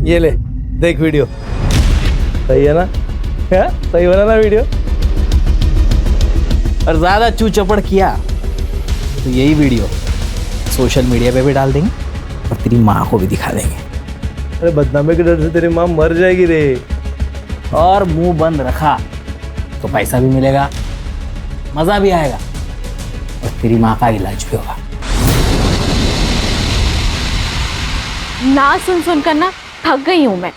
ये ले देख वीडियो, सही है ना? है? सही बना ना वीडियो? और ज्यादा चू चपड़ किया तो यही वीडियो सोशल मीडिया पे भी डाल देंगे और तेरी माँ को भी दिखा देंगे। अरे बदनामी के डर से तेरी माँ मर जाएगी रे। और मुंह बंद रखा तो पैसा भी मिलेगा, मजा भी आएगा और तेरी माँ का इलाज भी होगा। ना सुन सुन कर ना थक गई हूँ मैं।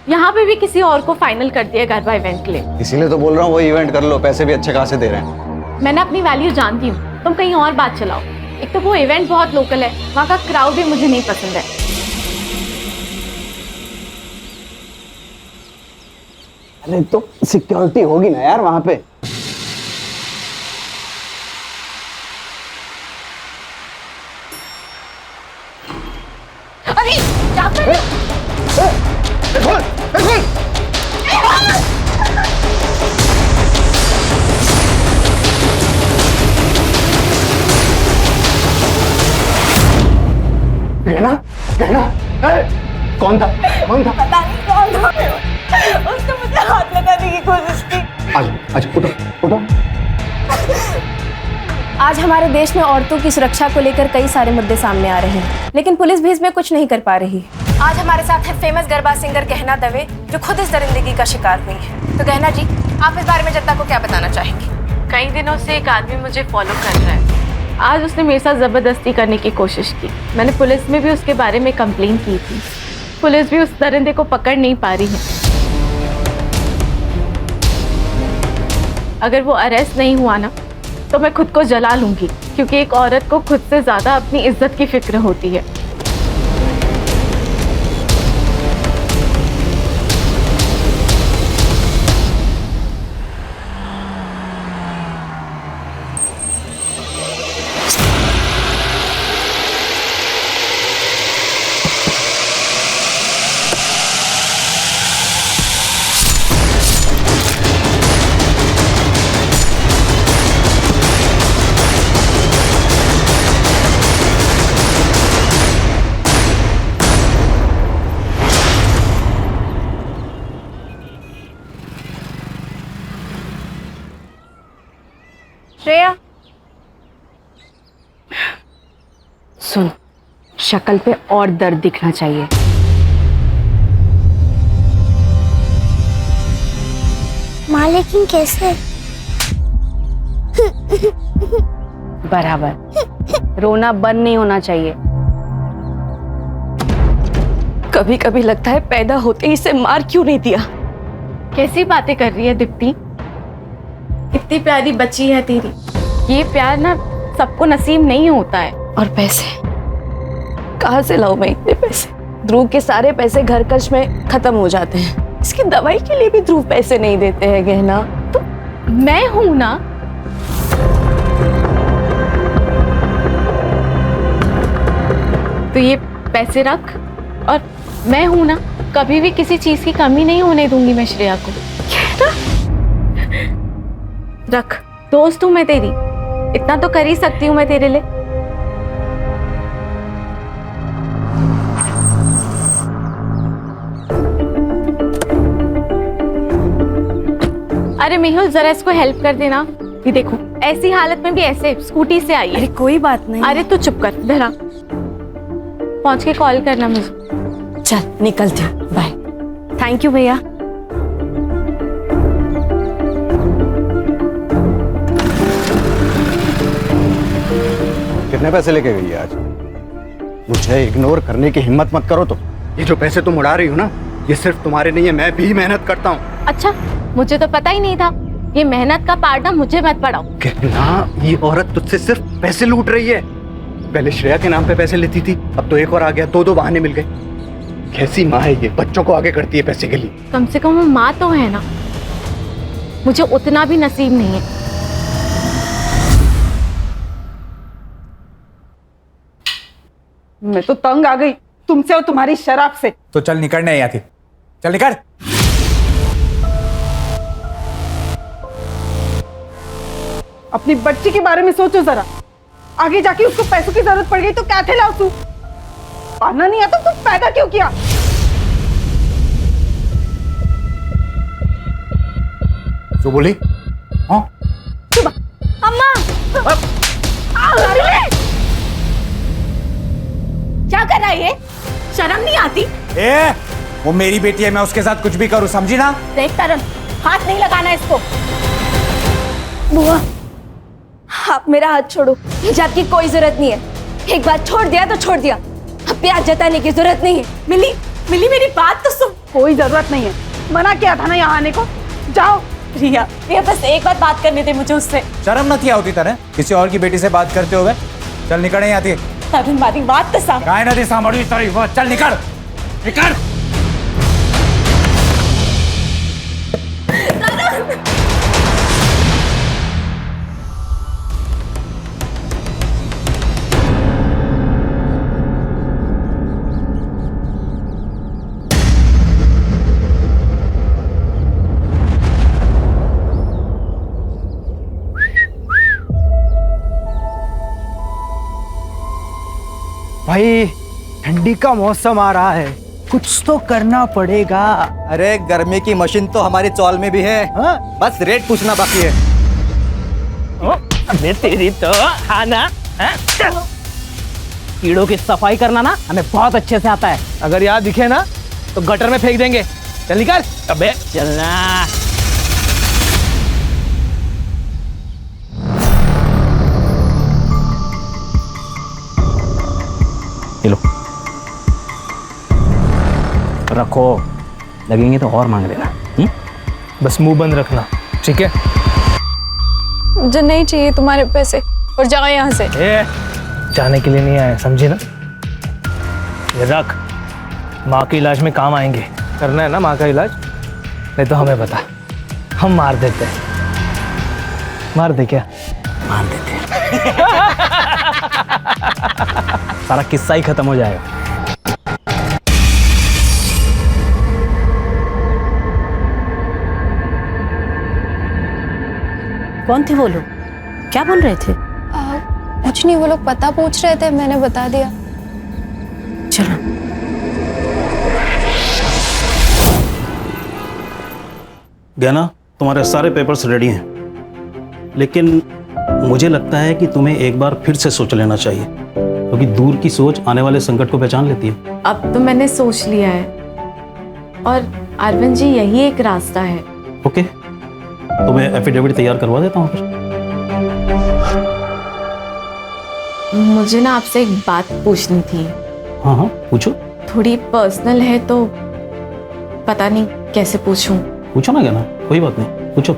यहाँ पे भी किसी और को फाइनल कर दिया गरबा इवेंट के लिए। इसीलिए तो बोल रहा हूँ वो इवेंट कर लो, पैसे भी अच्छे खासे दे रहे हैं। मैंने अपनी वैल्यू जानती हूँ, तुम कहीं और बात चलाओ। एक तो वो इवेंट बहुत लोकल है, वहाँ का क्राउड भी मुझे नहीं पसंद है। अरे तो सिक्योरिटी होगी ना यार वहाँ पे। अरे क्या कर रहे हो? कहना कहना कौन था? पता नहीं कौन था, उसने मुझे हाथ लगाने की कोशिश की। आज उठो। आज हमारे देश में औरतों की सुरक्षा को लेकर कई सारे मुद्दे सामने आ रहे हैं, लेकिन पुलिस भी इसमें कुछ नहीं कर पा रही। आज हमारे साथ है फेमस गरबा सिंगर गहना दवे, जो खुद इस दरिंदगी का शिकार हुई है। तो गहना जी, आप इस बारे में जनता को क्या बताना चाहेंगी? कई दिनों से एक आदमी मुझे फॉलो कर रहा है। आज उसने मेरे साथ जबरदस्ती करने की कोशिश की। मैंने पुलिस में भी उसके बारे में कंप्लेन की थी। पुलिस भी उस दरिंदे को पकड़ नहीं पा रही है। अगर वो अरेस्ट नहीं हुआ ना तो मैं खुद को जला लूंगी, क्योंकि एक औरत को खुद से ज्यादा अपनी इज्जत की फिक्र होती है। श्रेया, सुन, शक्ल पे और दर्द दिखना चाहिए। माँ लेकिन कैसे? बराबर रोना बंद नहीं होना चाहिए। कभी कभी लगता है पैदा होते ही इसे मार क्यों नहीं दिया। कैसी बातें कर रही है दीप्ति? इतनी प्यारी बच्ची है तेरी। ये प्यार ना सबको नसीब नहीं होता है। और पैसे कहाँ से लाऊं मैं इतने पैसे? ध्रुव के सारे पैसे घर खर्च में खत्म हो जाते हैं। इसकी दवाई के लिए भी ध्रुव पैसे नहीं देते हैं गहना। तो मैं हूं ना। तो ये पैसे रख, और मैं हूं ना, कभी भी किसी चीज की कमी नहीं होने दूंगी मैं श्रेया को। रख, दोस्त हूं मैं तेरी, इतना तो कर ही सकती हूँ मैं तेरे लिए। अरे मेहुल, जरा इसको हेल्प कर देना। ये देखो, ऐसी हालत में भी ऐसे स्कूटी से आई है। अरे कोई बात नहीं। अरे तू चुप कर, धरा। पहुंच के कॉल करना मुझे। चल निकलती हूँ, बाय। थैंक यू भैया। कितने पैसे लेके गई है आज? मुझे इग्नोर करने की हिम्मत मत करो। तो ये जो पैसे तुम उड़ा रही हो ना, ये सिर्फ तुम्हारे नहीं है, मैं भी मेहनत करता हूँ। अच्छा, मुझे तो पता ही नहीं था। ये मेहनत का पार्ट ना मुझे मत पड़ाओ। कहना, ये औरत तुझसे सिर्फ पैसे लूट रही है। पहले श्रेया के नाम पे पैसे लेती थी, अब तो एक और आ गया। दो बहाने मिल गए। कैसी माँ है ये, बच्चों को आगे करती है पैसे के लिए। कम से कम वो माँ तो है ना। मुझे उतना भी नसीब नहीं है। मैं तो तंग आ गई तुमसे और तुम्हारी शराब से। तो चल निकल, नहीं आती, चल निकल। अपनी बच्ची के बारे में सोचो जरा। आगे जाके उसको पैसों की जरूरत पड़ गई तो क्या ठेलाओ तू? पालना नहीं आता तो पैदा क्यों किया? जो बोली? हाँ अम्मा क्या कर रहा है ये? शर्म नहीं आती? ए, वो मेरी बेटी है, मैं उसके साथ कुछ भी करूं, समझी ना? देख तरन, हाथ नहीं लगाना इसको। बुआ, आप मेरा हाथ छोड़ो, हिजाब की कोई जरूरत नहीं है। एक बार छोड़ दिया तो छोड़ दिया, अब प्यार जताने की जरूरत नहीं है। मिली मिली, मेरी बात तो सुन। कोई जरूरत नहीं है, मना किया था ना यहाँ आने को। जाओ। रिया, बस एक बार बात करनी थी मुझे उससे। शर्म न थी होती तरह किसी और की बेटी से बात करते हुए? चल निकल, नहीं आती। तरुण बारी बात तो सामने। काय नदी सामड़ी तरह, चल निकल निकल। भाई ठंडी का मौसम आ रहा है, कुछ तो करना पड़ेगा। अरे गर्मी की मशीन तो हमारी चौल में भी है। हाँ? बस रेट पूछना बाकी है। अबे तेरी तो खाना कीड़ों की सफाई करना ना हमें बहुत अच्छे से आता है। अगर यहाँ दिखे ना तो गटर में फेंक देंगे। चल निकल। अबे चलना। लो रखो, लगेंगे तो और मांग लेना। बस मुंह बंद रखना, ठीक है? मुझे नहीं चाहिए तुम्हारे पैसे, और जाओ यहाँ से। जाने के लिए नहीं आए, समझी ना? ये रख, माँ के इलाज में काम आएंगे। करना है ना माँ का इलाज? नहीं तो हमें बता, हम मार देते। मार दे क्या? मार देते सारा किस्सा ही खत्म हो जाएगा। कौन थे वो लोग? क्या बोल रहे थे? कुछ नहीं, वो लोग पता पूछ रहे थे, मैंने बता दिया। चलो। गहना, तुम्हारे सारे पेपर्स रेडी हैं, लेकिन मुझे लगता है कि तुम्हें एक बार फिर से सोच लेना चाहिए, क्योंकि दूर की सोच आने वाले संकट को पहचान लेती है। अब तो मैंने सोच लिया है, और अरविंद जी यही एक रास्ता है। ओके, तो मैं एफिडेविट तैयार करवा देता हूँ फिर। मुझे ना आपसे एक बात पूछनी थी। हाँ हाँ पूछो। थोड़ी पर्सनल है तो पता नहीं कैसे पूछूं। पूछो ना गहना, कोई बात नहीं, पूछो।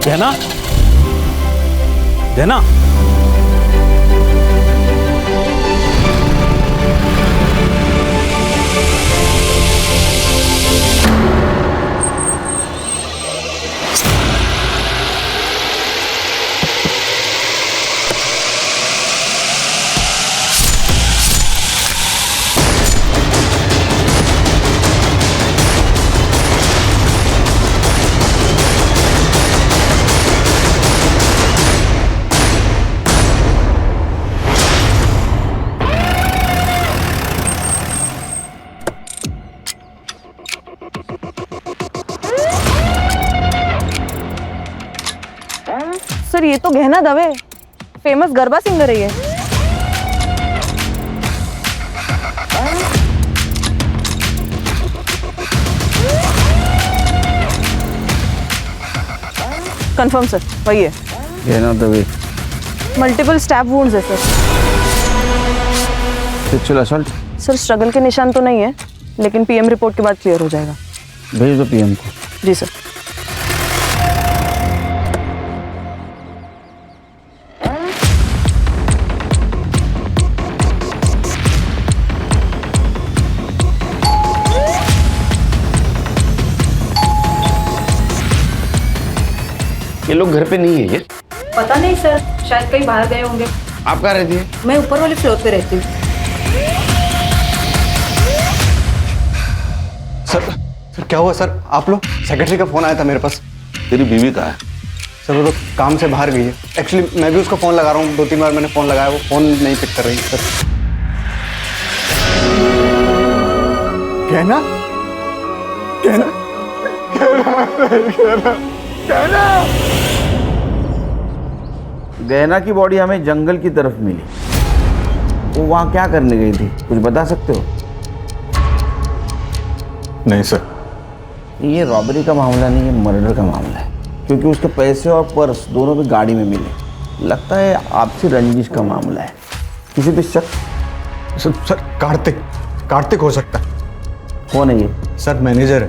गहना, गहना, सर ये तो गहना दवे, फेमस गरबा सिंगर है ये। कंफर्म सर, वही है। गहना दवे। मल्टीपल स्टैब वुंड्स है sir. Sexual assault? Sir struggle के निशान तो नहीं है, लेकिन पीएम रिपोर्ट के बाद क्लियर हो जाएगा। भेज दो पीएम को। जी सर। ये लोग घर पे नहीं है ये? पता नहीं सर, शायद कहीं बाहर गए होंगे। आप कहाँ रहती है? मैं ऊपर वाले फ्लोर पे रहती हूँ। सर क्या हुआ सर? आप लोग? सेक्रेटरी का फोन आया था मेरे पास। तेरी बीवी कहाँ है? सर वो तो काम से बाहर गई है। एक्चुअली मैं भी उसको फोन लगा रहा हूँ, 2-3 बार मैंने फोन लगाया, वो फोन नहीं पिक कर रही। सर कहना कहना गहना की बॉडी हमें जंगल की तरफ मिली। वो वहां क्या करने गई थी, कुछ बता सकते हो? नहीं सर, ये रॉबरी का मामला नहीं, ये मर्डर का मामला है, क्योंकि उसके पैसे और पर्स दोनों भी गाड़ी में मिले। लगता है आपसी रंजिश का मामला है। किसी पे शक? सर कार्तिक हो सकता है। कौन है ये? सर मैनेजर है,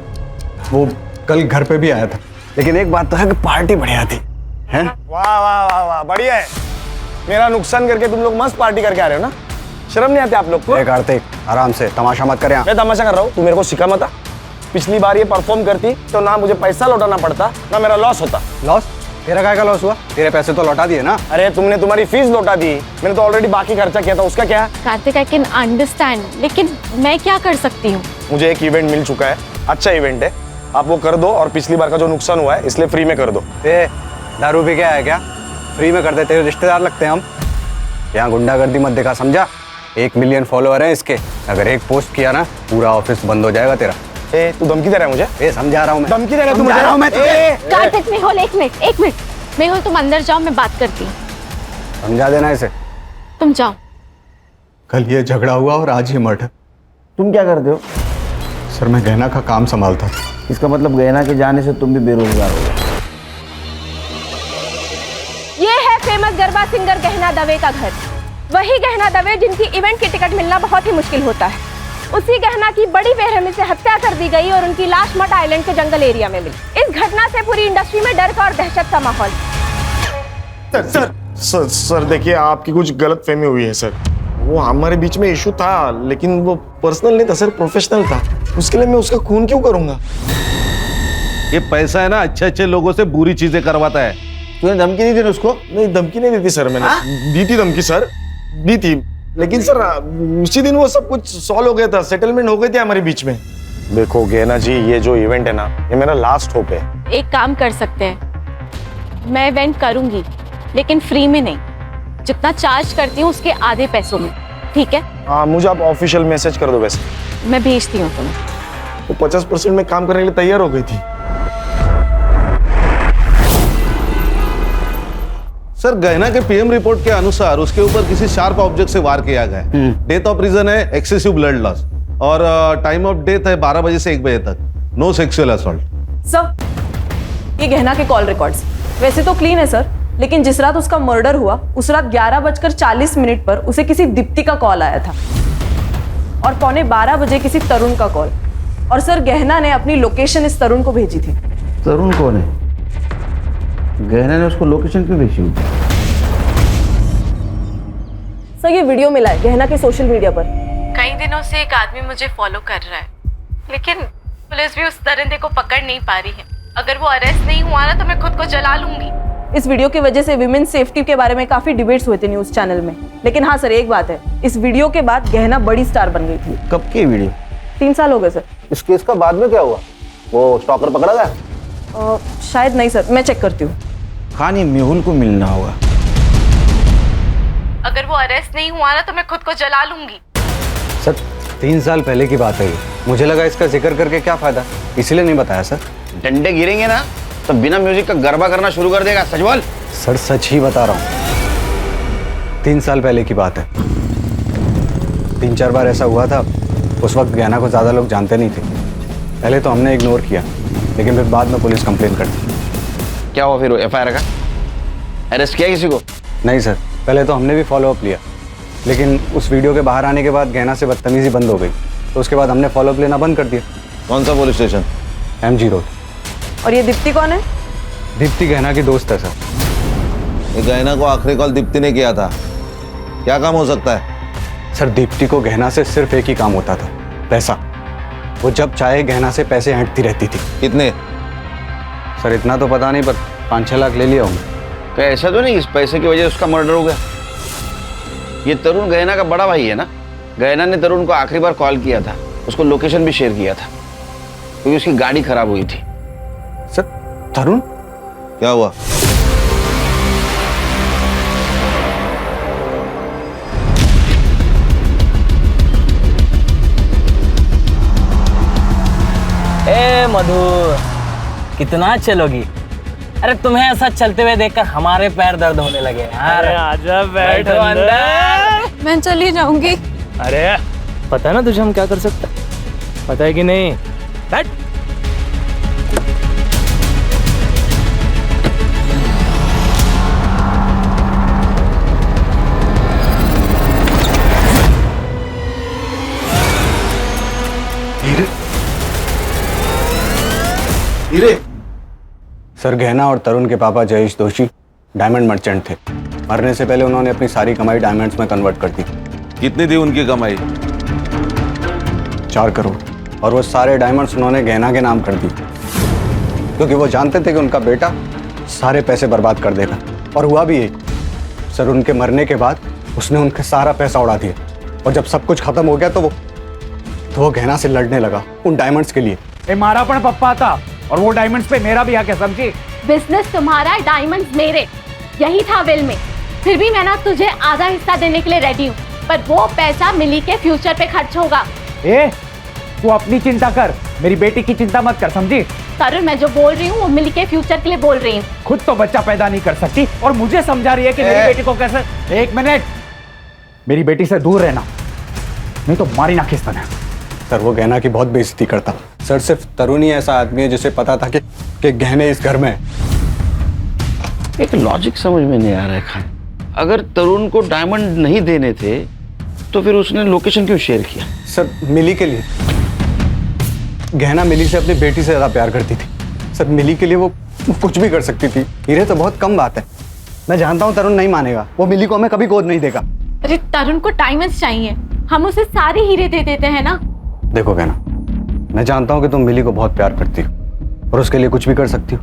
वो कल घर पे भी आया था। लेकिन एक बात तो है कि पार्टी बढ़िया थी, है? वाह वाह वाह वाह, बढ़िया है। मेरा नुकसान करके तुम लोग मस्त पार्टी करके आ रहे हो ना? शर्म नहीं आती आप लोग को? कार्तिक आराम से, तमाशा मत करें। मैं तमाशा कर रहा हूँ, तू मेरे को सिखा मत। पिछली बार ये परफॉर्म करती तो ना मुझे पैसा लौटाना पड़ता ना मेरा लॉस होता। लॉस? तेरा काय का लॉस हुआ? तेरे पैसे तो लौटा दिए ना। अरे तुमने तुम्हारी फीस लौटा दी, मैंने तो ऑलरेडी बाकी खर्चा किया था, उसका क्या? कार्तिक आई कैन अंडरस्टैंड, लेकिन मैं क्या कर सकती हूँ? मुझे एक इवेंट मिल चुका है, अच्छा इवेंट है, आप वो कर दो और पिछली बार का जो नुकसान हुआ है इसलिए फ्री में कर दो। दारू पी के आया क्या? फ्री में कर देते हो, रिश्तेदार लगते हैं हम। यहाँ गुंडागर्दी मत दिखा, समझा? 1 मिलियन फॉलोअर हैं इसके, अगर एक पोस्ट किया ना पूरा ऑफिस बंद हो जाएगा तेरा। तू धमकी दे रहा है मुझे? समझा रहा हूँ मैं। धमकी दे रहा है तू मुझे? कार्तिक मेहुल, एक मिनट मेहुल, तुम अंदर जाओ, मैं बात करती हूँ। समझा देना इसे। तुम जाओ। कल ये झगड़ा हुआ और आज ये मर्डर। तुम क्या करते हो? सर मैं गहना का काम संभालता था। इसका मतलब गहना के जाने से तुम भी बेरोजगार हो गए। ये है फेमस गरबा सिंगर गहना दवे का घर। वही गहना दवे जिनकी इवेंट की टिकट मिलना बहुत ही मुश्किल होता है। उसी गहना की बड़ी बेरहमी से हत्या कर दी गई और उनकी लाश मट आइलैंड के जंगल एरिया में मिली। इस घटना से पूरी इंडस्ट्री में डर का और दहशत का माहौल। सर देखिए, आपकी कुछ गलत फहमी हुई है सर। वो हमारे बीच में इशू था, लेकिन वो पर्सनल नहीं था सर, प्रोफेशनल था। उसके लिए मैं उसका खून क्यों करूंगा? ये पैसा है ना, अच्छे लोगों से बुरी चीजें करवाता है। तूने धमकी नहीं दी ना उसको? नहीं, धमकी नहीं दी थी सर मैंने। दी थी धमकी सर, दी थी, लेकिन सर उसी दिन वो सब कुछ सॉल्व हो गया था, सेटलमेंट हो गई थी हमारे बीच में। देखो गहना जी, ये जो इवेंट है ना, ये मेरा लास्ट होप है। एक काम कर सकते हैं, मैं इवेंट करूंगी लेकिन फ्री में नहीं, जितना चार्ज करती हूँ उसके आधे पैसों में, ठीक है? हाँ, मुझे आप ऑफिशियल मैसेज कर दो। वैसे मैं भेजती हूँ तुम्हें। वो 50% में काम करने के लिए तैयार हो गई थी। सर गहना के पीएम रिपोर्ट के अनुसार उसके ऊपर किसी शार्प ऑब्जेक्ट से वार किया गया है। डेथ ऑफ रीजन है एक्सेसिव ब्लड लॉस और टाइम ऑफ डेथ है 12 बजे से 1 बजे तक। No sexual assault. सर, ये गहना के कॉल रिकॉर्ड्स वैसे तो क्लीन है सर, लेकिन जिस रात उसका मर्डर हुआ उस रात 11:40 पर उसे किसी दीप्ति का कॉल आया था और 11:15 बजे किसी तरुण का कॉल। और सर गहना ने अपनी लोकेशन इस तरुण को भेजी थी। तरुण कौन है? गहना ने उसको लोकेशन क्यों भेजी होगी? सर ये वीडियो मिला है गहना के सोशल मीडिया पर। कई दिनों से एक आदमी मुझे फॉलो कर रहा है, लेकिन पुलिस भी उस दरिंदे को पकड़ नहीं पा रही है। अगर वो अरेस्ट नहीं हुआ ना तो मैं खुद को जला लूंगी। इस वीडियो की वजह से विमेन सेफ्टी के बारे में काफी डिबेट्स हुए थे न्यूज चैनल में। लेकिन हाँ सर, एक बात है, इस वीडियो के बाद गहना बड़ी स्टार बन गई थी। कब की वीडियो? 3 साल हो गए सर। इस केस का बाद में क्या हुआ? वो स्टॉकर पकड़ा गया? शायद नहीं सर, मैं चेक करती हूँ। खानी मेहुल को मिलना होगा। अगर वो अरेस्ट नहीं हुआ ना तो मैं खुद को जला लूंगी। सर 3 साल पहले की बात है ये। मुझे लगा इसका जिक्र करके क्या फायदा, इसलिए नहीं बताया सर। डंडे गिरेंगे ना तो बिना म्यूजिक का गरबा करना शुरू कर देगा। सच बोल। सर सच ही बता रहा हूँ, 3 साल पहले की बात है। 3-4 बार ऐसा हुआ था। उस वक्त गहना को ज़्यादा लोग जानते नहीं थे। पहले तो हमने इग्नोर किया, लेकिन फिर बाद में पुलिस कंप्लेन कर दी। क्या हुआ फिर? FIR का अरेस्ट किया किसी को? नहीं सर, पहले तो हमने भी फॉलोअप लिया, लेकिन उस वीडियो के बाहर आने के बाद गहना से बदतमीजी बंद हो गई, तो उसके बाद हमने फॉलोअप लेना बंद कर दिया। कौन सा पुलिस स्टेशन? MG road. और ये दीप्ति कौन है? दीप्ति गहना की दोस्त है सर। ये गहना को आखिरी कॉल दीप्ति ने किया था। क्या काम हो सकता है? सर दीप्ति को गहना से सिर्फ एक ही काम होता था, पैसा। वो जब चाहे गहना से पैसे ऐंठती रहती थी। कितने? सर इतना तो पता नहीं, पर 5-6 लाख ले लिया हूँ। क्या ऐसा तो नहीं इस पैसे की वजह से उसका मर्डर हो गया? ये तरुण गहना का बड़ा भाई है ना? गहना ने तरुण को आखिरी बार कॉल किया था, उसको लोकेशन भी शेयर किया था, क्योंकि उसकी गाड़ी खराब हुई थी। सर तरुण? क्या हुआ? मधु, कितना चलोगी? अरे तुम्हें ऐसा चलते हुए देखकर हमारे पैर दर्द होने लगे यार। अरे आजा, बैठ बैठो अंदर। मैं चली जाऊंगी। अरे पता है ना तुझे हम क्या कर सकते हैं? पता है कि नहीं? बैठ। हीरे। सर, गहना और तरुण के पापा जयेश दोषी डायमंड मर्चेंट थे। मरने से पहले उन्होंने अपनी सारी कमाई डायमंड्स में कन्वर्ट कर दी। कितनी थी उनकी कमाई? 4 करोड़। और वो सारे डायमंड्स उन्होंने गहना के नाम कर दिए, क्योंकि वो जानते थे कि उनका बेटा सारे पैसे बर्बाद कर देगा। और हुआ भी यही। सर, उनके मरने के बाद उसने उनका सारा पैसा उड़ा दिया। और जब सब कुछ खत्म हो गया तो वो गहना से लड़ने लगा उन डायमंड्स के लिए। मारा पण पप्पा था और वो डायमंड्स पे मेरा भी हक है, समझी? बिजनेस तुम्हारा, डायमंड्स मेरे, यही था विल में। फिर भी मैं ना तुझे आधा हिस्सा देने के लिए रेडी हूँ, पर वो पैसा मिली के फ्यूचर पे खर्च होगा। तू अपनी चिंता कर, मेरी बेटी की चिंता मत कर, समझी? तरुण, मैं जो बोल रही हूँ वो मिली के फ्यूचर के लिए बोल रही हूँ। खुद तो बच्चा पैदा नहीं कर सकती और मुझे समझा रही है कि मेरी बेटी को कैसे। 1 मिनट, मेरी बेटी से दूर रहना, नहीं तो मारी ना खिस्ता है। सर, वो गहना की बहुत बेइज्जती करता। सर, सिर्फ तरुण ही ऐसा आदमी है जिसे पता था कि गहने इस घर में है। एक लॉजिक समझ में नहीं आ रहा है खान। अगर तरुण को डायमंड नहीं देने थे तो फिर उसने लोकेशन क्यों शेयर किया? सर, मिली के लिए। गहना मिली से अपनी बेटी से ज्यादा प्यार करती थी। सर, मिली के लिए वो कुछ भी कर सकती थी। हीरे तो बहुत कम बात है। मैं जानता हूँ तरुण नहीं मानेगा, वो मिली को हमें कभी गोद नहीं देगा। अरे तरुण को डायमंड्स चाहिए, हम उसे सारे हीरे दे देते हैं ना। देखो गहना, मैं जानता हूँ कि तुम मिली को बहुत प्यार करती हो और उसके लिए कुछ भी कर सकती हो,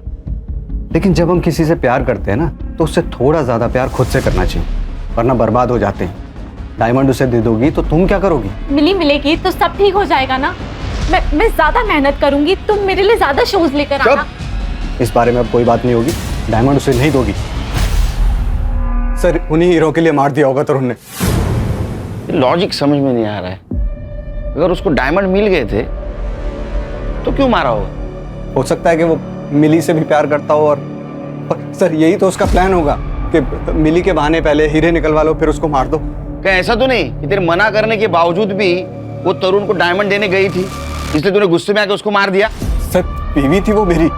लेकिन जब हम किसी से प्यार करते हैं ना तो उससे थोड़ा ज्यादा प्यार खुद से करना चाहिए, वरना बर्बाद हो जाते हैं। डायमंड उसे दे दोगी तो तुम क्या करोगी? मिली मिलेगी तो सब ठीक हो जाएगा ना। मैं ज्यादा मेहनत करूंगी, तुम मेरे लिए ज्यादा शोज लेकर आना। इस बारे में अब कोई बात नहीं होगी। डायमंड उसे नहीं दोगी। सर, उन्हीं हीरो के लिए मार दिया होगा तरुण ने। लॉजिक समझ में नहीं आ रहा है। अगर उसको डायमंड मिल गए थे तो क्यों मारा होगा? हो सकता है कि वो मिली से भी प्यार करता हो और सर, यही तो उसका प्लान होगा कि मिली के बहाने पहले हीरे निकलवा लो, फिर उसको मार दो। क्या ऐसा तो नहीं कि तेरे मना करने के बावजूद भी वो तरुण को डायमंड देने गई थी, इसलिए तूने गुस्से में आके उसको मार दिया? सर, बीवी थी वो मेरी,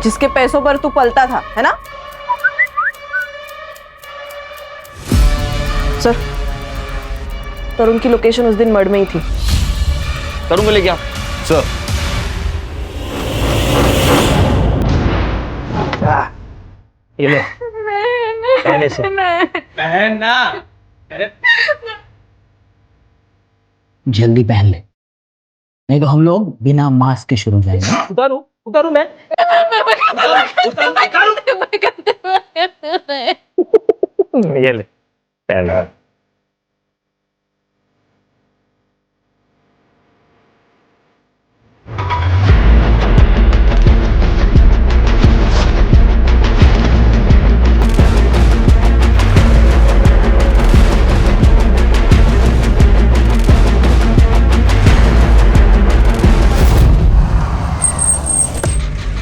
जिसके पैसों पर तू पलता था, है ना? सर, तरुण की लोकेशन उस दिन मर्ड में ही थी। तरुण को लेके आओ। सर, ये लो, पहले से पहनना। जल्दी पहन ले, नहीं तो हम लोग बिना मास्क के शुरू हो जाएंगे। उतारू मैं। ये ले, पहन।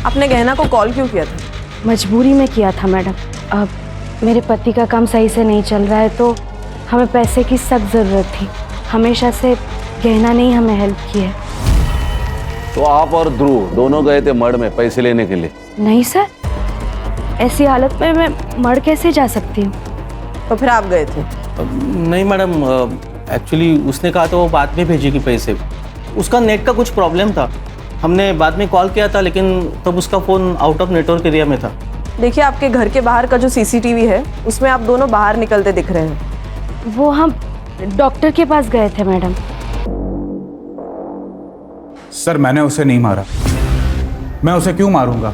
आपने गहना को कॉल क्यों किया था? मजबूरी में किया था मैडम। अब मेरे पति का काम सही से नहीं चल रहा है तो हमें पैसे की सख्त ज़रूरत थी। हमेशा से गहना ने ही हमें हेल्प की है। तो आप और ध्रुव दोनों गए थे मर्ड में पैसे लेने के लिए? नहीं सर, ऐसी हालत में मैं मर कैसे जा सकती हूँ? तो फिर आप गए थे? नहीं मैडम, एक्चुअली उसने कहा तो वो बाद में भेजेगी पैसे। उसका नेट का कुछ प्रॉब्लम था, हमने बाद में कॉल किया था लेकिन तब उसका phone out of network area में था। देखिए, आपके घर के बाहर का जो सीसीटीवी है उसमें आप दोनों बाहर निकलते दिख रहे हैं। वो हम डॉक्टर के पास गए थे मैडम। सर, मैंने उसे नहीं मारा। मैं उसे क्यों मारूंगा?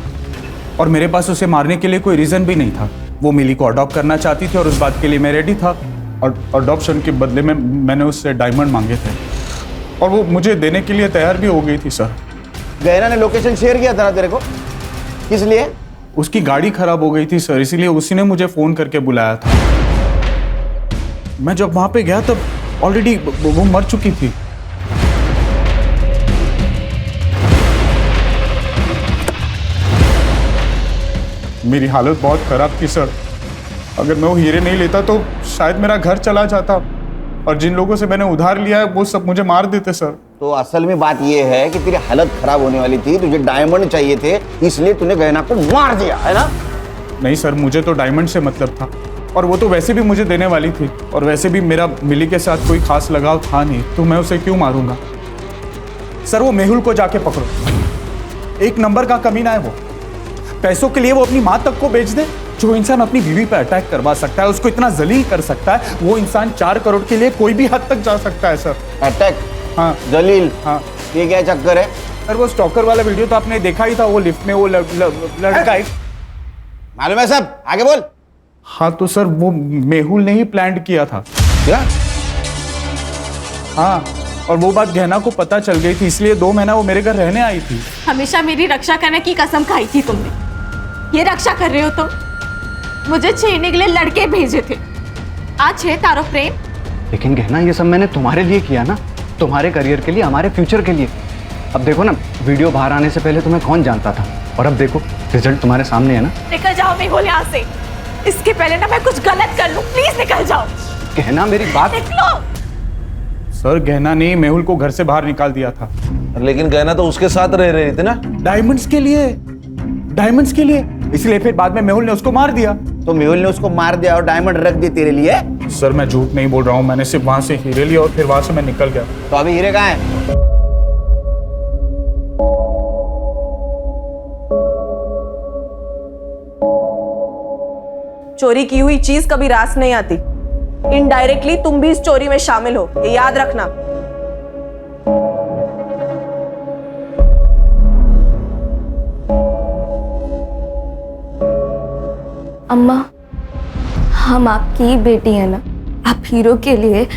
और मेरे पास उसे मारने के लिए कोई रीज़न भी नहीं था। वो मिली को अडॉप्ट करना चाहती थी और उस बात के लिए मैं रेडी था। और अडॉप्शन के बदले में मैंने उससे डायमंड मांगे थे और वो मुझे देने के लिए तैयार भी हो गई थी। सर, गहना ने लोकेशन शेयर किया था ना तेरे को, किस लिए? उसकी गाड़ी खराब हो गई थी सर, इसीलिए उसी ने मुझे फ़ोन करके बुलाया था। मैं जब वहाँ पे गया तब ऑलरेडी वो मर चुकी थी। मेरी हालत बहुत खराब थी सर। अगर मैं वो हीरे नहीं लेता तो शायद मेरा घर चला जाता, और जिन लोगों से मैंने उधार लिया है वो सब मुझे मार देते सर। तो असल में बात ये है कि तेरी हालत खराब होने वाली थी, तुझे डायमंड चाहिए थे, इसलिए तूने गहना को मार दिया, है ना? नहीं सर, मुझे तो डायमंड से मतलब था, और वो तो वैसे भी मुझे देने वाली थी, और वैसे भी मेरा मिली के साथ कोई खास लगाव था नहीं, तो मैं उसे क्यों मारूंगा? सर वो मेहुल को जाके पकड़ो, एक नंबर का कमीना है वो। पैसों के लिए वो अपनी माँ तक को बेच दे। जो इंसान अपनी बीवी पर अटैक करवा सकता है, उसको इतना जलील कर सकता है, वो इंसान 4 करोड़ के लिए कोई भी हद तक जा सकता है सर। अटैक? हाँ। जलील? हाँ। ये क्या चक्कर है? सर वो स्टॉकर वाला वीडियो तो आपने देखा ही था, वो लिफ्ट में वो लड़का मालूम है सब, आगे बोल। हाँ तो सर वो मेहुल ने ही प्लान किया था। क्या? हाँ, और वो बात गहना को पता चल गई थी, इसलिए 2 महीना वो मेरे घर रहने आई थी। हमेशा मेरी रक्षा करने की कसम खाई थी तुमने, ये रक्षा कर रहे हो तुम? मुझे छेड़ने के लिए लड़के भेजे थे, आज है तारो प्रेम। लेकिन गहना ये सब मैंने तुम्हारे लिए किया ना, तुम्हारे करियर के लिए, हमारे फ्यूचर के लिए। अब देखो ना, वीडियो बाहर आने से पहले तुम्हें कौन जानता था, और अब देखो रिजल्ट तुम्हारे सामने है ना। निकल जाओ मेहुल यहाँ से, इसके पहले ना मैं कुछ गलत कर लूं, प्लीज निकल जाओ। गहना मेरी बात। निकलो। सर गहना ने मेहुल को घर से बाहर निकाल दिया था। लेकिन गहना तो उसके साथ रह रही थी ना, डायमंड्स के लिए, डायमंड्स के लिए, इसलिए फिर बाद में मेहुल ने उसको मार दिया। तो मेहुल ने उसको मार दिया और डायमंड रख दिए तेरे लिए? सर मैं झूठ नहीं बोल रहा हूँ, मैंने सिर्फ वहां से हीरे लिए और फिर वहां से मैं निकल गया। तो अभी हीरे कहाँ हैं? चोरी की हुई चीज कभी रास नहीं आती। इनडायरेक्टली तुम भी इस चोरी में शामिल हो, ये याद रखना। अम्मा, हम आपकी ही बेटी है ना, आप हीरो के लिए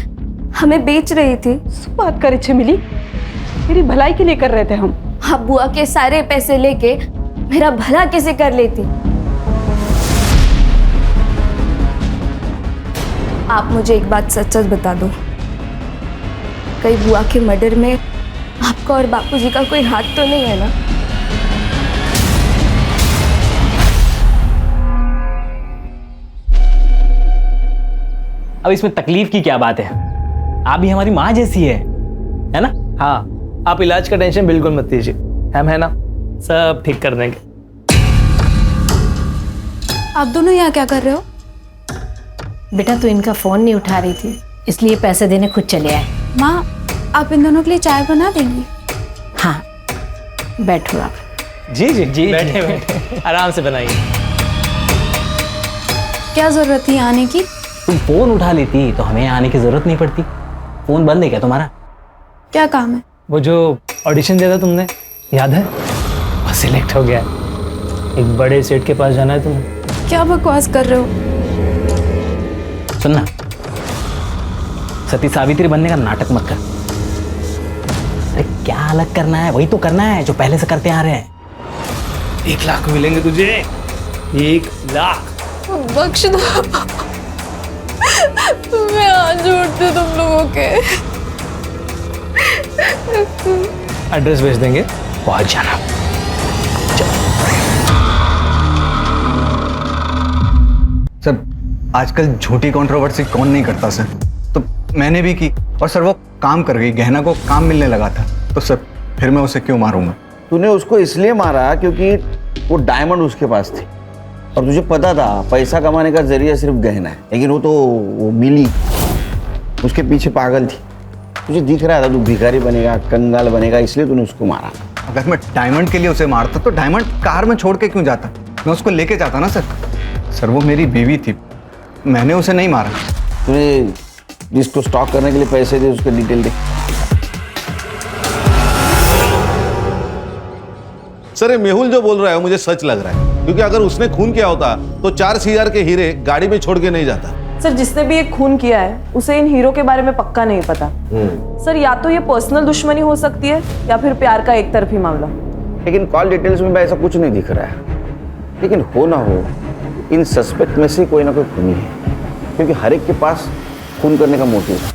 हमें बेच रही थी। बात करे छमिली, मेरी भलाई के लिए कर रहे थे हम। आप बुआ के सारे पैसे लेके मेरा भला कैसे कर लेती? आप मुझे एक बात सच सच बता दो, कहीं बुआ के मर्डर में आपका और बापूजी का कोई हाथ तो नहीं है ना? अब इसमें तकलीफ की क्या बात है? आप भी हमारी माँ जैसी है ना? हाँ, आप इलाज का टेंशन बिल्कुल मत लीजिए, हम है ना, सब ठीक कर देंगे। आप दोनों यहाँ क्या कर रहे हो? बेटा तो इनका फोन नहीं उठा रही थी, इसलिए पैसे देने खुद चले आए। माँ, आप इन दोनों के लिए चाय बना देंगी? हाँ, बैठो आप। जी जी जी, बैठे बैठे आराम से बनाइए। क्या जरूरत थी आने की? तुम फोन उठा लेती तो हमें आने की जरूरत नहीं पड़ती। फोन बंद है क्या तुम्हारा? क्या काम है? वो जो ऑडिशन दिया था तुमने, याद है? वो सिलेक्ट हो गया है। एक बड़े सेट के पास जाना है तुम्हें। क्या बकवास कर रहे हो? सुनना, सती सावित्री बनने का नाटक मत कर। अरे क्या अलग करना है, वही तो करना है जो पहले से करते आ रहे हैं। 1 लाख मिलेंगे तुझे, 1 लाख। बख्श दो, मैं हाथ जोड़ती तुम लोगों के। एड्रेस भेज देंगे, पहुंच जाना। सर आजकल झूठी कंट्रोवर्सी कौन नहीं करता सर, तो मैंने भी की, और सर वो काम कर गई, गहना को काम मिलने लगा था, तो सर फिर मैं उसे क्यों मारूंगा? तूने उसको इसलिए मारा क्योंकि वो डायमंड उसके पास थी और तुझे पता था पैसा कमाने का जरिया सिर्फ गहना है, लेकिन वो मिली उसके पीछे पागल थी। तुझे दिख रहा था तू भिखारी बनेगा, कंगाल बनेगा, इसलिए तूने उसको मारा। अगर मैं डायमंड के लिए उसे मारता तो डायमंड कार में छोड़ के क्यों जाता? मैं उसको लेके जाता ना सर। सर वो मेरी बीवी थी, मैंने उसे नहीं मारा। तूने जिसको स्टॉक करने के लिए पैसे दे उसके डिटेल दे। सर ये मेहुल जो बोल रहा है मुझे सच लग रहा है, क्योंकि अगर उसने खून किया होता तो 4,000 के हीरे गाड़ी में छोड़ के नहीं जाता। सर जिसने भी एक खून किया है उसे इन हीरो के बारे में पक्का नहीं पता। सर या तो ये पर्सनल दुश्मनी हो सकती है या फिर प्यार का एक तरफी मामला। लेकिन कॉल डिटेल्स में ऐसा कुछ नहीं दिख रहा है, लेकिन हो ना हो इन सस्पेक्ट में से कोई ना कोई खूनी है, क्योंकि हर एक के पास खून करने का मोटिव है।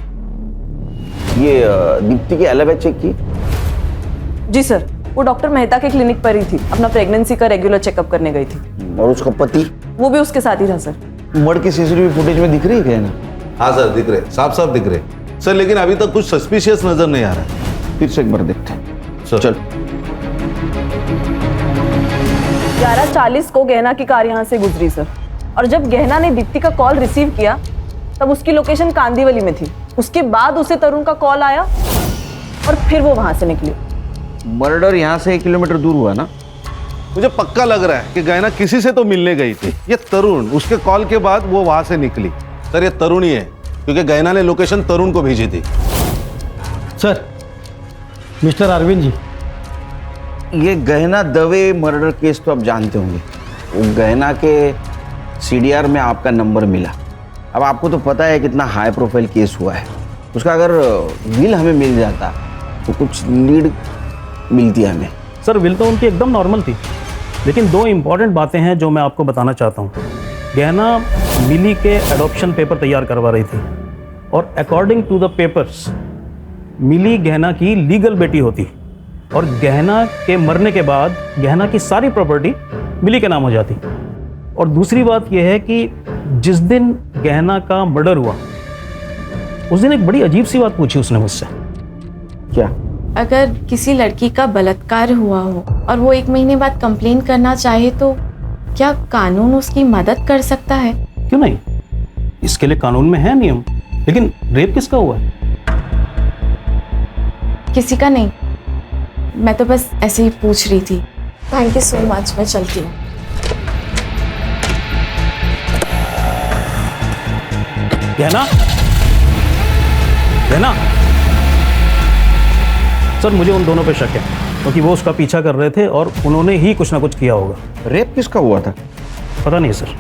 ये दीप्ति की एलिबी चेक की? जी सर, वो डॉक्टर मेहता के क्लिनिक पर ही थी, अपना प्रेगनेंसी का रेगुलर चेकअप करने गई थी। और उसका पति? वो भी उसके साथ ही था सर। मर्डर की सीसीटीवी फुटेज में दिख रही है गहना? हाँ सर, दिख रहे, साफ साफ दिख रहे सर, लेकिन अभी तक कुछ सस्पिशियस नजर नहीं आ रहा है। फिर से एक बार देखते हैं। सर चल। 11:40 को गहना की कार यहाँ से गुजरी सर, और जब गहना ने दीप्ति का कॉल रिसीव किया तब उसकी लोकेशन कांदीवली में थी। उसके बाद उसे तरुण का कॉल आया और फिर वो वहां से निकली। मर्डर यहाँ से 1 किलोमीटर दूर हुआ ना? मुझे पक्का लग रहा है कि गहना किसी से तो मिलने गई थी। ये तरुण, उसके कॉल के बाद वो वहां से निकली। सर ये तरुण ही है, क्योंकि गहना ने लोकेशन तरुण को भेजी थी। सर, मिस्टर अरविंद जी, ये गहना दवे मर्डर केस तो आप जानते होंगे। वो गहना के सीडीआर में आपका नंबर मिला। अब आपको तो पता है कितना हाई प्रोफाइल केस हुआ है। उसका अगर विल हमें मिल जाता तो कुछ लीड मिलती है हमें। सर विल तो उनकी एकदम नॉर्मल थी, लेकिन 2 इम्पॉर्टेंट बातें हैं जो मैं आपको बताना चाहता हूँ। गहना मिली के एडॉप्शन पेपर तैयार करवा रही थी, और अकॉर्डिंग टू द पेपर्स मिली गहना की लीगल बेटी होती, और गहना के मरने के बाद गहना की सारी प्रॉपर्टी मिली के नाम हो जाती। और दूसरी बात यह है कि जिस दिन गहना का मर्डर हुआ उस दिन एक बड़ी अजीब सी बात पूछी उसने मुझसे। क्या? अगर किसी लड़की का बलात्कार हुआ हो और वो 1 महीने बाद कंप्लेन करना चाहे तो क्या कानून उसकी मदद कर सकता है? क्यों नहीं, इसके लिए कानून में है नियम। लेकिन रेप किसका हुआ है? किसी का नहीं, मैं तो बस ऐसे ही पूछ रही थी। थैंक यू सो मच, मैं चलती हूँ। गहना, गहना। सर मुझे उन दोनों पे शक है, क्योंकि वो उसका पीछा कर रहे थे और उन्होंने ही कुछ ना कुछ किया होगा। रेप किसका हुआ था? पता नहीं सर।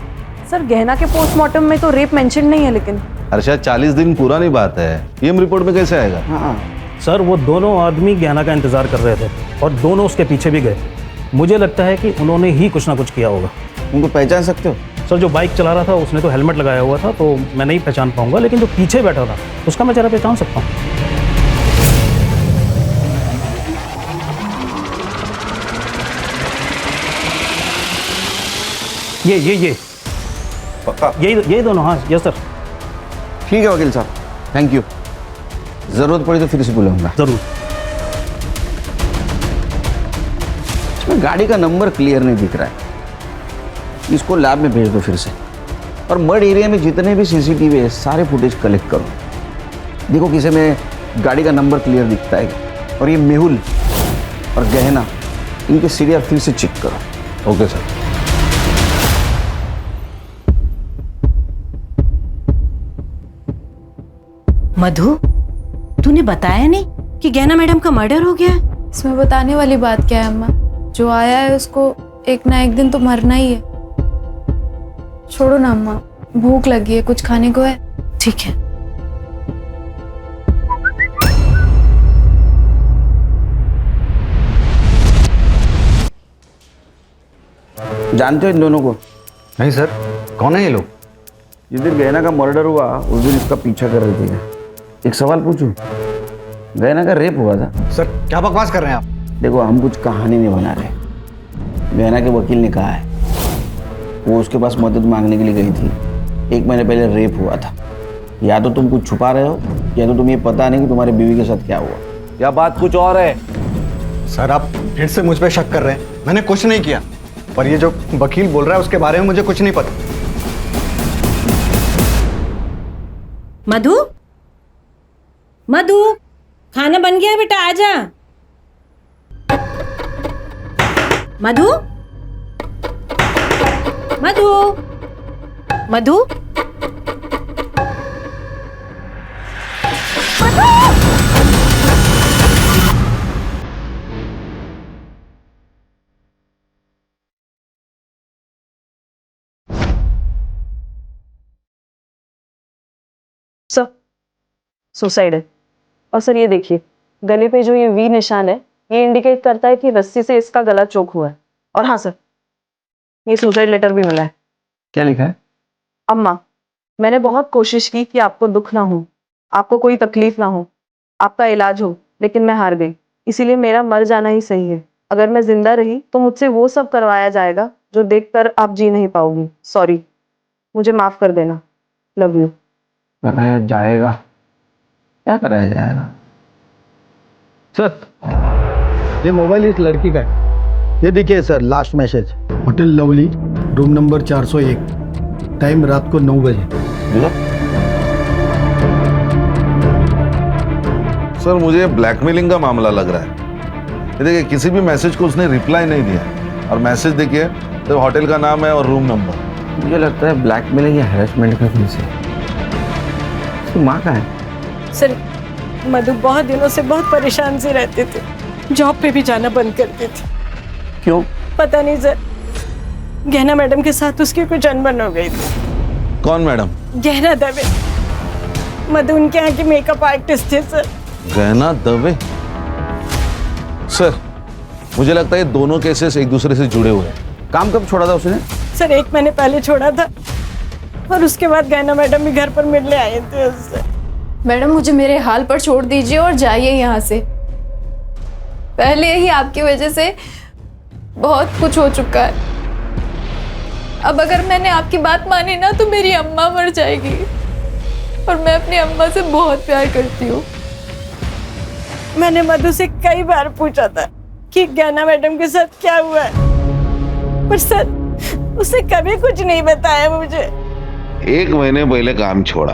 सर गहना के पोस्टमार्टम में तो रेप मेंशन नहीं है, लेकिन हर्षा 40 दिन पुरानी बात है, पीएम रिपोर्ट में कैसे आएगा? हाँ सर, वो दोनों आदमी गहना का इंतजार कर रहे थे और दोनों उसके पीछे भी गए। मुझे लगता है कि उन्होंने ही कुछ ना कुछ किया होगा। उनको पहचान सकते हो? सर जो बाइक चला रहा था उसने तो हेलमेट लगाया हुआ था, तो मैं नहीं पहचान पाऊंगा, लेकिन जो पीछे बैठा था उसका मैं जरा पहचान सकता हूँ। ये पक्का? ये दोनों, हाँ यस सर। ठीक है वकील साहब, थैंक यू। जरूरत पड़ी तो फिर से बुलाऊंगा। जरूर। इसमें गाड़ी का नंबर क्लियर नहीं दिख रहा है, इसको लैब में भेज दो फिर से। और मर्ड एरिया में जितने भी सीसीटीवी है सारे फुटेज कलेक्ट करो, देखो किसी में गाड़ी का नंबर क्लियर दिखता है। और ये मेहुल और गहना, इनके सीडीआर फिर से चेक करो। Okay sir. मधु, तूने बताया नहीं कि गहना मैडम का मर्डर हो गया है? इसमें बताने वाली बात क्या है अम्मा? जो आया है उसको एक ना एक दिन तो मरना ही है। छोड़ो ना अम्मा, भूख लगी है, कुछ खाने को है? ठीक है। जानते हो इन दोनों को? नहीं सर, कौन है ये लोग? जिस दिन गहना का मर्डर हुआ उस दिन इसका पीछा कर रहे थे। एक सवाल पूछूं, गहना का रेप हुआ था? सर क्या बकवास कर रहे हैं आप? देखो हम कुछ कहानी नहीं बना रहे। गहना के वकील ने कहा है वो उसके पास मदद मांगने के लिए गई थी। 1 महीने पहले रेप हुआ था। या तो तुम कुछ छुपा रहे हो, या तो तुम्हें पता नहीं कि तुम्हारी बीवी के साथ क्या हुआ। या बात कुछ और है? सर आप फिर से मुझ पे शक कर रहे हैं। मैंने कुछ नहीं किया, पर ये जो वकील बोल रहा है उसके बारे में मुझे कुछ नहीं पता। मधु, मधु, खाना बन गया बेटा, आजा। मधु, मधु, मधु, सर सुसाइड है। और सर ये देखिए, गले पे जो ये वी निशान है ये इंडिकेट करता है कि रस्सी से इसका गला चोक हुआ है। और हाँ सर, ये सुसाइड लेटर भी मिला है। क्या लिखा है? अम्मा, मैंने बहुत कोशिश की कि आपको दुख ना हो, आपको कोई तकलीफ ना हो, आपका इलाज हो, लेकिन मैं हार गई। इसीलिए मेरा मर जाना ही सही है। अगर मैं जिंदा रही तो मुझसे वो सब करवाया जाएगा जो देखकर आप जी नहीं पाओगी। सॉरी, मुझे माफ कर देना। Love you. कराया जाएगा? क्या कराया जाएगा? सर, ये मोबाइल इस लड़की का है। ये देखिए sir, last message, hotel lovely, room number 401, time रात को 9 बजे। सर मुझे ब्लैकमेलिंग का मामला लग रहा है। ये देखिए किसी भी मैसेज को उसने रिप्लाई नहीं दिया, और मैसेज देखिए तो होटल का नाम है और रूम नंबर। मुझे लगता है ब्लैकमेलिंग या हैरेसमेंट का केस है। उसकी माँ का है? सर, मधु बहुत दिनों से बहुत परेशान से रहते थे, जॉब पे भी जाना बंद करती थी। क्यों? पता नहीं सर, गहना मैडम के साथ उसकी कुछ अनबन हो गई थी। कौन मैडम? गहना दवे, मधु उनके यहाँ की मेकअप आर्टिस्ट थे सर। गहना दवे? सर मुझे लगता है ये दोनों केसेस एक दूसरे से जुड़े हुए हैं। काम कब छोड़ा था उसने? सर 1 महीने पहले छोड़ा था, और उसके बाद गहना मैडम भी घर पर मिलने आए थे उससे। मैडम, मुझे मेरे हाल पर छोड़ दीजिए और जाइए यहाँ से। पहले ही आपकी वजह से बहुत कुछ हो चुका है। अब अगर मैंने आपकी बात मानी ना तो मेरी अम्मा मर जाएगी, और मैं अपनी अम्मा से बहुत प्यार करती हूँ। मैंने मधु से कई बार पूछा था कि गहना मैडम के साथ क्या हुआ है, पर सर उसने कभी कुछ नहीं बताया मुझे। 1 महीने पहले काम छोड़ा,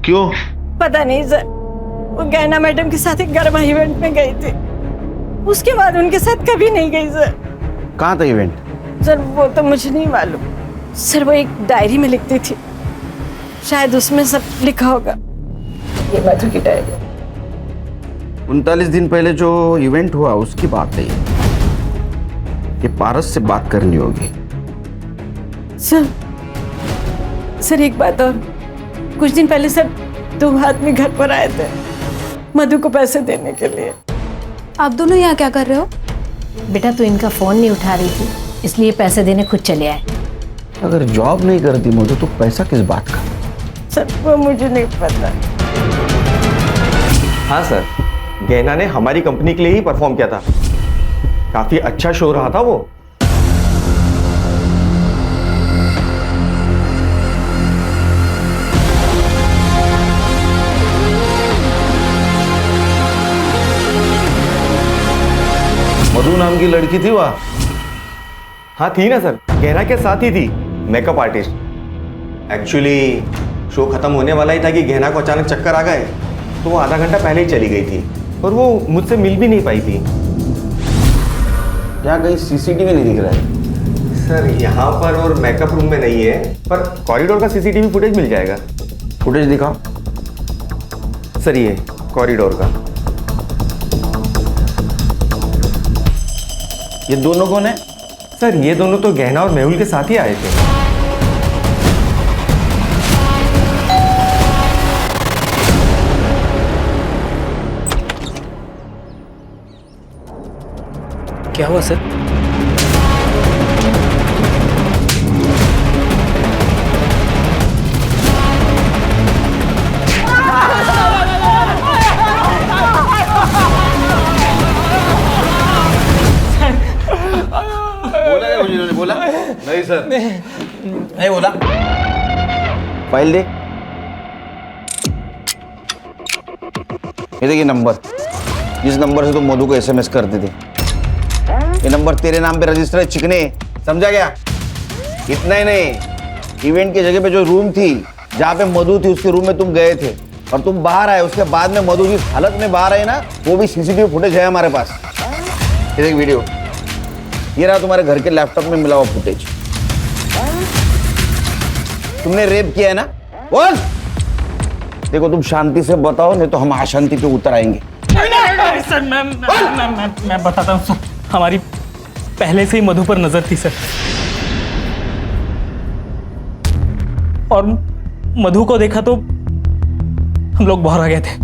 क्यों? पता नहीं सर, वो गहना मैडम के साथ एक गरबा इवेंट में गई थी, उसके बाद उनके साथ कभी नहीं गई सर। कहाँ था इवेंट? सर वो तो मुझे नहीं मालूम सर, वो एक डायरी में लिखती थी, शायद उसमें सब लिखा होगा। ये मधु की डायरी। 39 दिन पहले जो इवेंट हुआ उसकी बात है ये पारस से बात करनी होगी। सर एक बात और, कुछ दिन पहले सर 2 आदमी घर पर आए थे मधु को पैसे देने के लिए। आप दोनों यहाँ क्या कर रहे हो? बेटा तू इनका फोन नहीं उठा रही थी, इसलिए पैसे देने खुद चले आए। अगर जॉब नहीं करती मधु तो पैसा किस बात का? सर वो मुझे नहीं पता। हाँ सर, गहना ने हमारी कंपनी के लिए ही परफॉर्म किया था। काफी अच्छा शो रहा था वो। मधु नाम की लड़की थी वहाँ? हाँ थी ना सर, गहना के साथ ही थी, मेकअप आर्टिस्ट। एक्चुअली शो खत्म होने वाला ही था कि गहना को अचानक चक्कर आ गए, तो वो आधा घंटा पहले ही चली गई थी, और वो मुझसे मिल भी नहीं पाई थी। क्या कहीं सीसीटीवी नहीं दिख रहा है? सर यहाँ पर और मेकअप रूम में नहीं है, पर कॉरिडोर का सीसीटीवी फुटेज मिल जाएगा। फुटेज दिखाओ। सर ये कॉरिडोर का। ये दोनों कौन है? सर ये दोनों तो गहना और मेहुल के साथ ही आए थे। क्या हुआ सर? बोला क्या उन्होंने? बोला नहीं सर। नहीं बोला। फाइल दे। ये देखिए नंबर, इस नंबर से तुम मधु को एसएमएस करते थे। ये नंबर तेरे नाम पे रजिस्टर है चिकने, समझा गया? इतना ही नहीं, इवेंट की जगह पे जो रूम थी जहाँ पे मधु थी उसके रूम में तुम गए थे और तुम बाहर आए, उसके बाद में मधु जिस हालत में बाहर आई ना वो भी सीसीटीवी फुटेज है हमारे पास। ये देख वीडियो, ये रहा तुम्हारे घर के लैपटॉप में मिला हुआ फुटेज। तुमने रेप किया है ना? बोल। देखो तुम शांति से बताओ, नहीं तो हम अशांति पे उतर आएंगे। सर मैं बताता हूँ सर, हमारी पहले से ही मधु पर नजर थी सर, और मधु को देखा तो हम लोग बाहर आ गए थे।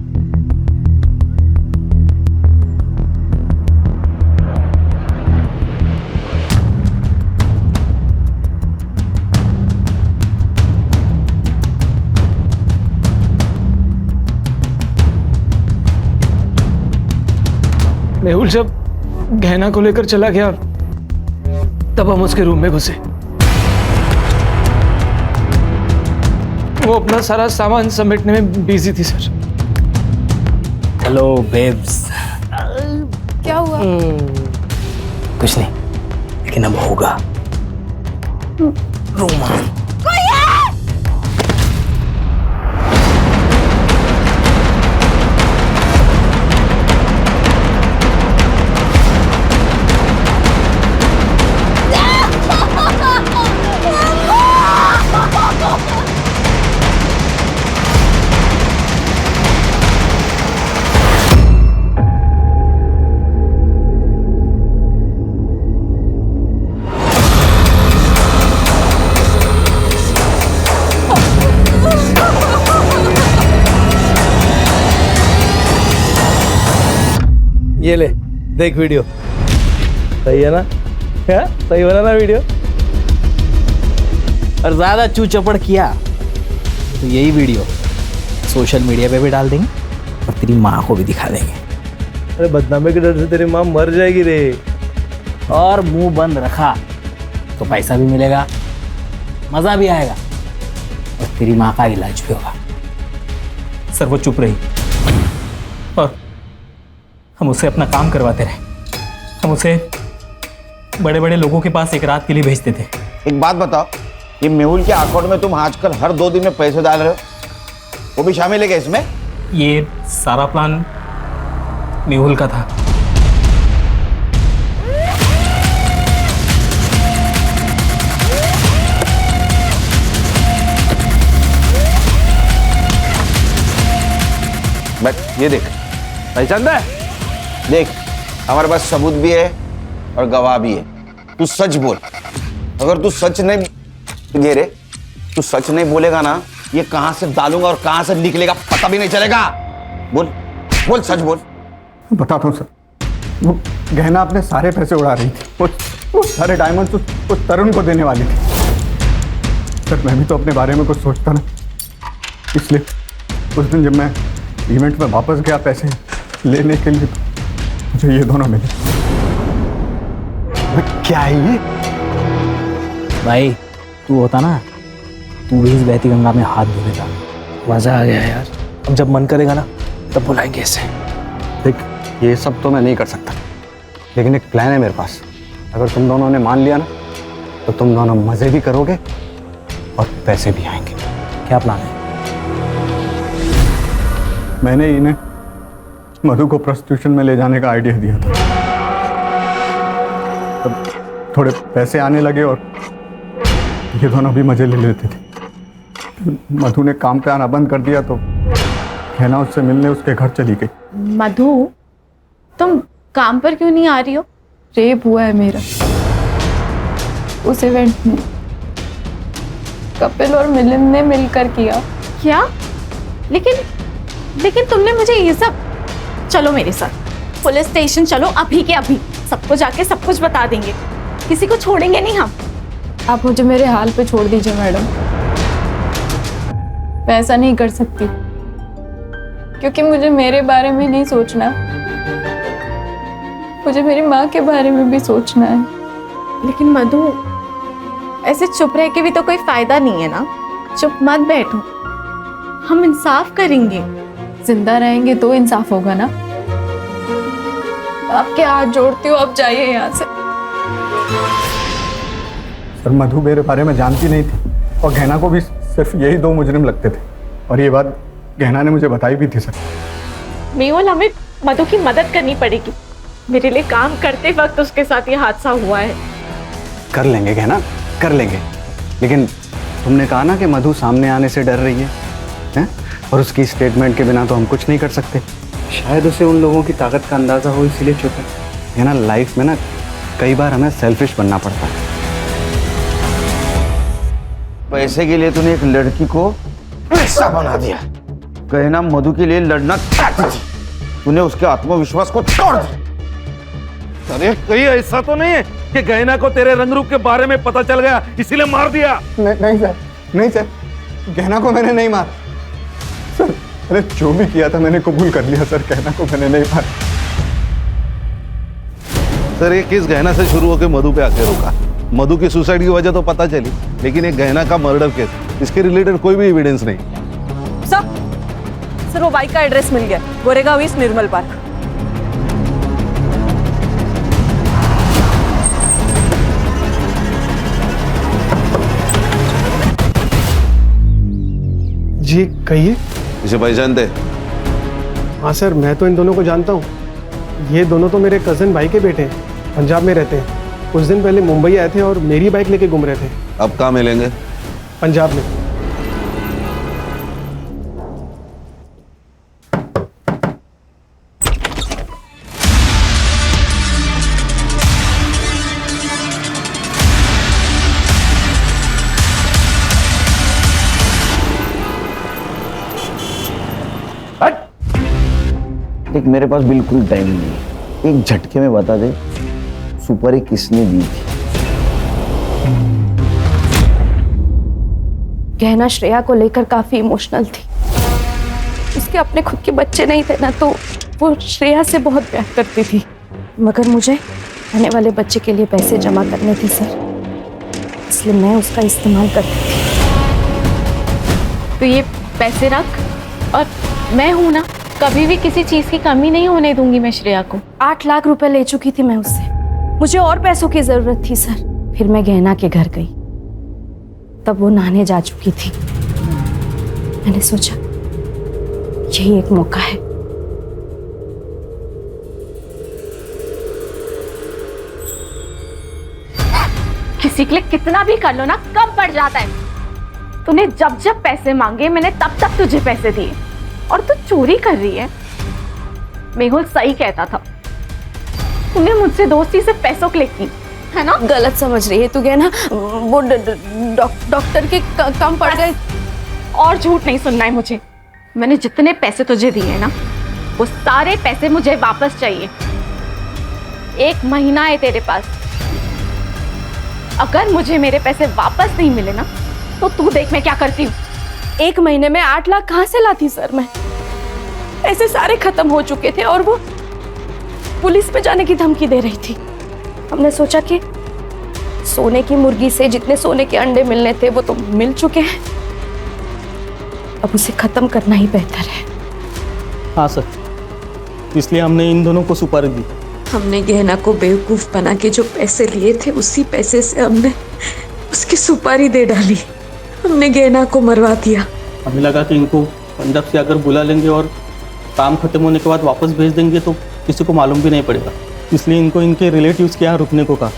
मेहुल जब गहना को लेकर चला गया तब हम उसके रूम में घुसे। वो अपना सारा सामान समेटने में बिजी थी सर। Hello babes. क्या हुआ? कुछ नहीं, लेकिन अब होगा रोमांस। ये ले देख वीडियो, सही है ना? क्या सही बना ना वीडियो? और ज्यादा चू चपड़ किया तो यही वीडियो सोशल मीडिया पे भी डाल देंगे और तेरी माँ को भी दिखा देंगे। अरे बदनामी के डर से तेरी माँ मर जाएगी रे। और मुंह बंद रखा तो पैसा भी मिलेगा, मजा भी आएगा और तेरी माँ का इलाज भी होगा। सर वो चुप रही और हम उसे अपना काम करवाते रहे। हम उसे बड़े बड़े लोगों के पास एक रात के लिए भेजते थे। एक बात बताओ, ये मेहुल के अकाउंट में तुम आजकल हर 2 दिन में पैसे डाल रहे हो, वो भी शामिल है क्या इसमें? ये सारा प्लान मेहुल का था। बट ये देख, पहचान है? देख हमारे पास सबूत भी है और गवाह भी है। तू सच बोल। अगर तू सच नहीं ये रे, तू सच नहीं बोलेगा ना, ये कहां से डालूंगा और कहां से निकलेगा पता भी नहीं चलेगा। बोल बोल, सच बोल। बताता हूँ सर, वो गहना अपने सारे पैसे उड़ा रही थी। वो सारे डायमंड्स उस तरुण को देने वाली थी। सर मैं भी तो अपने बारे में कुछ सोचता ना, इसलिए उस दिन जब मैं इवेंट में वापस गया पैसे लेने के लिए, मुझे ये दोनों मिले। क्या है ये? भाई तू होता ना, तू भी इस बहती गंगा में हाथ धो देता। मजा आ गया यार। अब जब मन करेगा ना तब बुलाएंगे इसे। देख ये सब तो मैं नहीं कर सकता, लेकिन एक प्लान है मेरे पास। अगर तुम दोनों ने मान लिया ना तो तुम दोनों मजे भी करोगे और पैसे भी आएंगे। क्या प्लान है? मैंने इन्हें मधु को प्रोस्टिट्यूशन में ले जाने का आइडिया दिया था। तब थोड़े पैसे आने लगे और ये दोनों भी मजे ले लेते थे। मधु ने काम पे आना बंद कर दिया तो गहना उससे मिलने उसके घर चली गई। मधु, तुम काम पर क्यों नहीं आ रही हो? रेप हुआ है मेरा उस इवेंट में। कपिल और मिलिंद ने मिलकर किया। क्या? लेकिन तुमने मुझे ये सब। चलो मेरे साथ पुलिस स्टेशन चलो, अभी के अभी सबको जाके सब कुछ बता देंगे, किसी को छोड़ेंगे नहीं हम। आप मुझे मेरे हाल पे छोड़ दीजिए मैडम। मैं ऐसा नहीं कर सकती, क्योंकि मुझे मेरे बारे में नहीं सोचना, मुझे मेरी माँ के बारे में भी सोचना है। लेकिन मधु, ऐसे चुप रह के भी तो कोई फायदा नहीं है ना। चुप मत बैठो, हम इंसाफ करेंगे। जिंदा रहेंगे तो इंसाफ होगा ना। आपके हाथ जोड़ती हूँ, आप जाइए यहाँ से। सर मधु मेरे बारे में जानती नहीं थी और गहना को भी सिर्फ यही 2 मुजरिम लगते थे, और ये बात गहना ने मुझे बताई भी थी। सर मेहुल, हमें मधु की मदद करनी पड़ेगी। मेरे लिए काम करते वक्त उसके साथ ये हादसा हुआ है। कर लेंगे गहना, कर लेंगे, लेकिन तुमने कहा ना कि मधु सामने आने से डर रही है, हैं? और उसकी स्टेटमेंट के बिना तो हम कुछ नहीं कर सकते। शायद उसे उन लोगों की ताकत का अंदाजा हो, इसीलिए चुप है ना। लाइफ में ना कई बार हमें सेल्फिश बनना पड़ता है। पैसे के लिए तूने एक लड़की को पैसा बना दिया। गहना मधु के लिए लड़ना चाहती थी, तूने उसके आत्मविश्वास को तोड़ दिया। अरे कहीं ऐसा तो नहीं है कि गहना को तेरे रंग रूप के बारे में पता चल गया इसीलिए मार दिया? नहीं सर, नहीं सर, गहना को मैंने नहीं मारा सर। मैंने जो भी किया था मैंने कबूल कर लिया सर, गहना को मैंने नहीं मारा। सर ये केस गहना से शुरू होकर मधु पे आके रुका, मधु की सुसाइड की वजह तो पता चली, लेकिन एक गहना का मर्डर केस, इसके रिलेटेड कोई भी एविडेंस नहीं। सर वो बाइक का एड्रेस मिल गया, गोरेगांव ईस्ट निर्मल पार्क। जी कहिए। इसे पहचानते? हाँ सर, मैं तो इन दोनों को जानता हूँ। ये दोनों तो मेरे कज़न भाई के बेटे हैं, पंजाब में रहते हैं। कुछ दिन पहले मुंबई आए थे और मेरी बाइक लेके घूम रहे थे। अब कहाँ मिलेंगे? पंजाब में। देख, मेरे पास बिल्कुल टाइम नहीं है, एक झटके में बता दे सुपारी किसने दी थी? गहना श्रेया को लेकर काफी इमोशनल थी। उसके अपने खुद के बच्चे नहीं थे ना, तो वो श्रेया से बहुत प्यार करती थी। मगर मुझे आने वाले बच्चे के लिए पैसे जमा करने थे सर, इसलिए मैं उसका इस्तेमाल करती थी। तो ये पैसे रख, और मैं हूं ना, कभी भी किसी चीज की कमी नहीं होने दूंगी मैं श्रेया को। 8 लाख रुपए ले चुकी थी मैं उससे, मुझे और पैसों की जरूरत थी सर। फिर मैं गहना के घर गई, तब वो नहाने जा चुकी थी। मैंने सोचा यही एक मौका है। किसी के लिए कितना भी कर लो ना, कम पड़ जाता है। तूने जब जब पैसे मांगे मैंने तब तब तुझे पैसे दिए, और तू चोरी कर रही है। मेहुल सही कहता था, तूने मुझसे दोस्ती से पैसों के लिए की है ना? गलत समझ रही है तू गहना, वो डॉक्टर के कम पड़ गए। और झूठ नहीं सुनना है मुझे। मैंने जितने पैसे तुझे दिए ना, वो सारे पैसे मुझे वापस चाहिए। 1 महीना है तेरे पास, अगर मुझे मेरे पैसे वापस नहीं मिले ना, तो तू देख मैं क्या करती हूँ। 1 महीने में 8 लाख कहाँ से लाती सर मैं? पैसे सारे खत्म हो चुके थे और वो पुलिस में जाने की धमकी दे रही थी। हमने सोचा कि सोने की मुर्गी से जितने सोने के अंडे मिलने थे वो तो मिल चुके हैं, अब उसे खत्म करना ही बेहतर है। हाँ सर, इसलिए हमने इन दोनों को सुपारी दी। हमने गहना को बेवकूफ बना के जो पैसे लिए थे, उसी पैसे से हमने उसकी सुपारी दे डाली। हमने गहना को मरवा दिया। हमें लगा कि इनको पंजाब से अगर बुला लेंगे और काम खत्म होने के बाद वापस भेज देंगे तो किसी को मालूम भी नहीं पड़ेगा, इसलिए इनको इनके रिलेटिव्स के यहाँ रुकने को कहा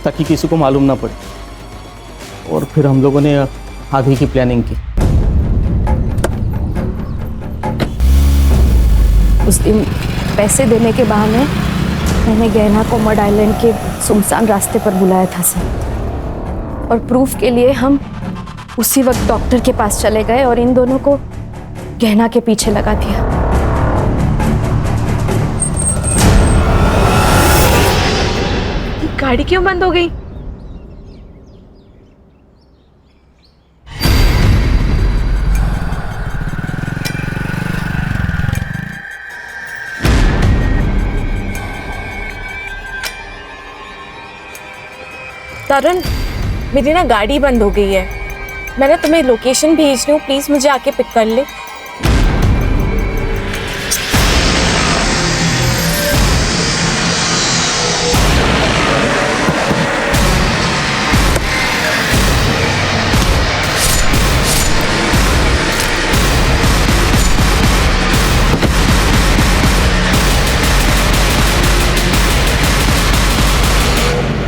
ताकि किसी को मालूम ना पड़े। और फिर हम लोगों ने आगे की प्लानिंग की। उस दिन पैसे देने के बहाने मैंने गहना को मड आइलैंड के सुनसान रास्ते पर बुलाया था सर, और प्रूफ के लिए हम उसी वक्त डॉक्टर के पास चले गए और इन दोनों को गहना के पीछे लगा दिया। गाड़ी क्यों बंद हो गई? तरुण, मेरी ना गाड़ी बंद हो गई है। मैंने तुम्हें लोकेशन भेज रही हूँ, प्लीज मुझे आके पिक कर ले।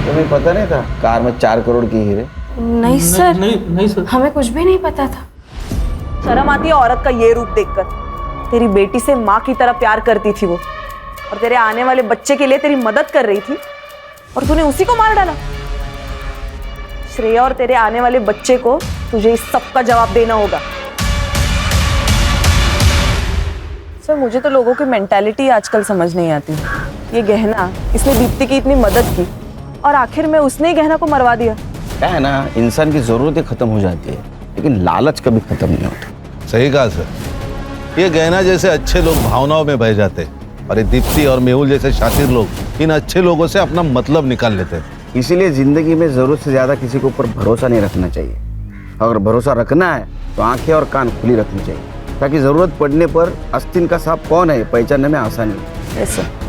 तुम्हें पता नहीं था कार में 4 करोड़ की हीरे? नहीं सर, नहीं सर, हमें कुछ भी नहीं पता था। शर्म आती है औरत का ये रूप देखकर। तेरी बेटी से माँ की तरह प्यार करती थी वो, और तेरे आने वाले बच्चे के लिए तेरी मदद कर रही थी, और तूने उसी को मार डाला। श्रेया और तेरे आने वाले बच्चे को तुझे इस सब का जवाब देना होगा। सर, मुझे तो लोगों की मेंटालिटी आजकल समझ नहीं आती। ये गहना, इसने दीप्ति की इतनी मदद की और आखिर में उसने ही गहना को मरवा दिया। क्या है ना, इंसान की जरूरतें खत्म हो जाती है, लेकिन लालच कभी खत्म नहीं होता। सही कहा सर। ये गहना जैसे अच्छे लोग भावनाओं में बह जाते, और ये दीप्ति और मेहुल जैसे शातिर लोग इन अच्छे लोगों से अपना मतलब निकाल लेते। इसीलिए ज़िंदगी में ज़रूरत से ज़्यादा किसी के ऊपर भरोसा नहीं रखना चाहिए। अगर भरोसा रखना है तो आंखें और कान खुली रखनी चाहिए, ताकि ज़रूरत पड़ने पर आस्तीन का सांप कौन है पहचानने में आसानी हो। Yes sir.